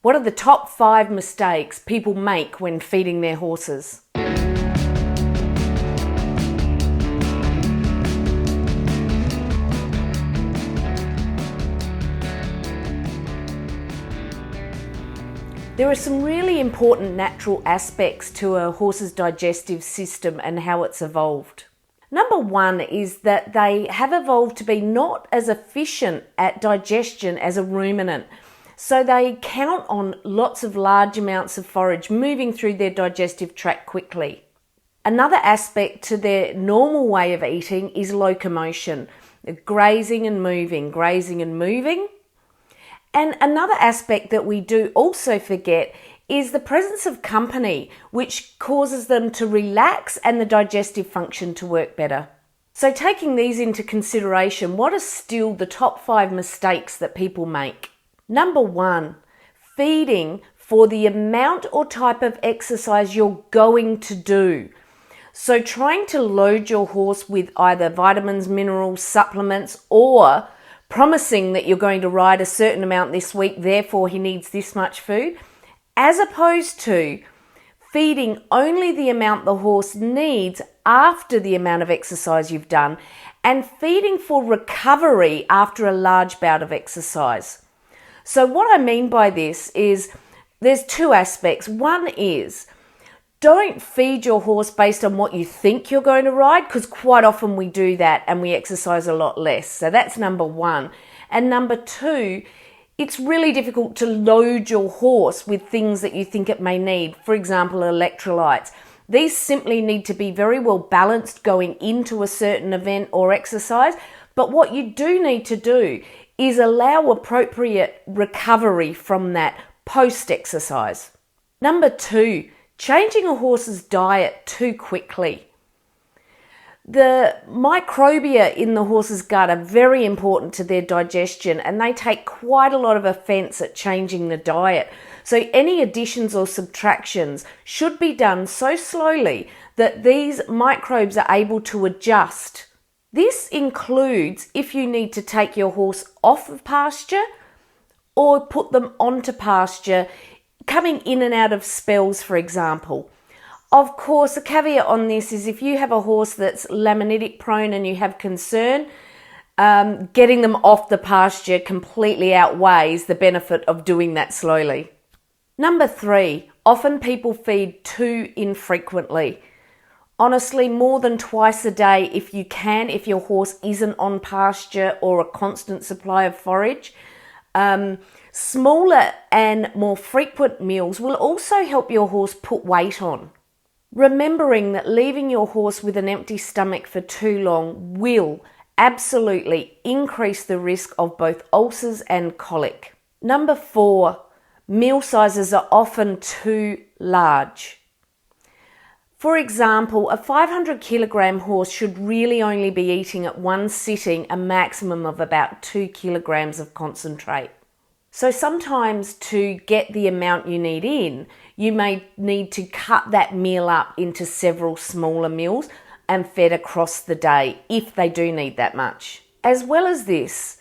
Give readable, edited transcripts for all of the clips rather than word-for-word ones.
What are the top 5 mistakes people make when feeding their horses? There are some really important natural aspects to a horse's digestive system and how it's evolved. Number 1 is that they have evolved to be not as efficient at digestion as a ruminant. So they count on lots of large amounts of forage moving through their digestive tract quickly. Another aspect to their normal way of eating is locomotion, grazing and moving, grazing and moving. And another aspect that we do also forget is the presence of company, which causes them to relax and the digestive function to work better. So taking these into consideration, what are still the top 5 mistakes that people make? Number 1, feeding for the amount or type of exercise you're going to do. So trying to load your horse with either vitamins, minerals, supplements, or promising that you're going to ride a certain amount this week, therefore he needs this much food, as opposed to feeding only the amount the horse needs after the amount of exercise you've done, and feeding for recovery after a large bout of exercise. So what I mean by this is there's 2 aspects. One is don't feed your horse based on what you think you're going to ride, because quite often we do that and we exercise a lot less. So that's number 1. And number 2, it's really difficult to load your horse with things that you think it may need. For example, electrolytes. These simply need to be very well balanced going into a certain event or exercise. But what you do need to do is allow appropriate recovery from that post-exercise. Number 2, changing a horse's diet too quickly. The microbia in the horse's gut are very important to their digestion, and they take quite a lot of offence at changing the diet. So any additions or subtractions should be done so slowly that these microbes are able to adjust. This includes if you need to take your horse off of pasture or put them onto pasture, coming in and out of spells, for example. Of course, a caveat on this is if you have a horse that's laminitic prone and you have concern, getting them off the pasture completely outweighs the benefit of doing that slowly. Number 3, often people feed too infrequently. Honestly, more than twice a day if you can, if your horse isn't on pasture or a constant supply of forage. Smaller and more frequent meals will also help your horse put weight on. Remembering that leaving your horse with an empty stomach for too long will absolutely increase the risk of both ulcers and colic. Number 4, meal sizes are often too large. For example, a 500 kilogram horse should really only be eating at one sitting a maximum of about 2 kilograms of concentrate. So sometimes to get the amount you need in, you may need to cut that meal up into several smaller meals and fed across the day if they do need that much. As well as this,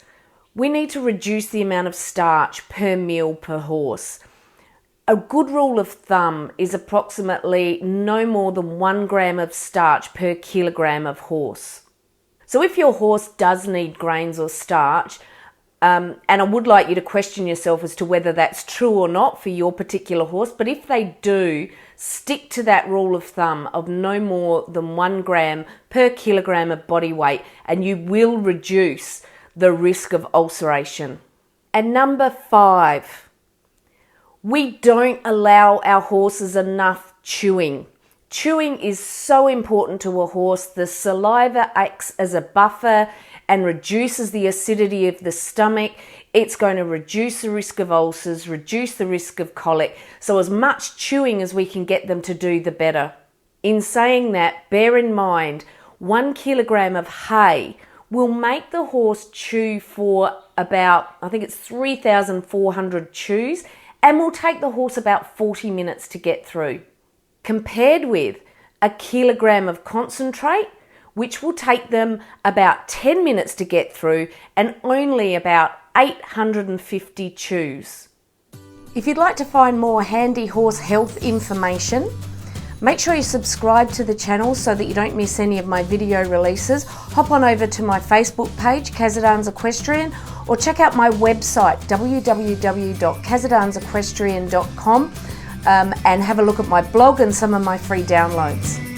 we need to reduce the amount of starch per meal per horse. A good rule of thumb is approximately no more than 1 gram of starch per kilogram of horse. So if your horse does need grains or starch, and I would like you to question yourself as to whether that's true or not for your particular horse, but if they do, stick to that rule of thumb of no more than 1 gram per kilogram of body weight, and you will reduce the risk of ulceration. And number 5, we don't allow our horses enough chewing. Chewing is so important to a horse. The saliva acts as a buffer and reduces the acidity of the stomach. It's going to reduce the risk of ulcers, reduce the risk of colic. So as much chewing as we can get them to do, the better. In saying that, bear in mind, 1 kilogram of hay will make the horse chew for about, I think it's 3,400 chews, and will take the horse about 40 minutes to get through. Compared with a kilogram of concentrate, which will take them about 10 minutes to get through and only about 850 chews. If you'd like to find more handy horse health information, make sure you subscribe to the channel so that you don't miss any of my video releases. Hop on over to my Facebook page, Kazadans Equestrian, or check out my website, www.kazadans.equestrian.com, and have a look at my blog and some of my free downloads.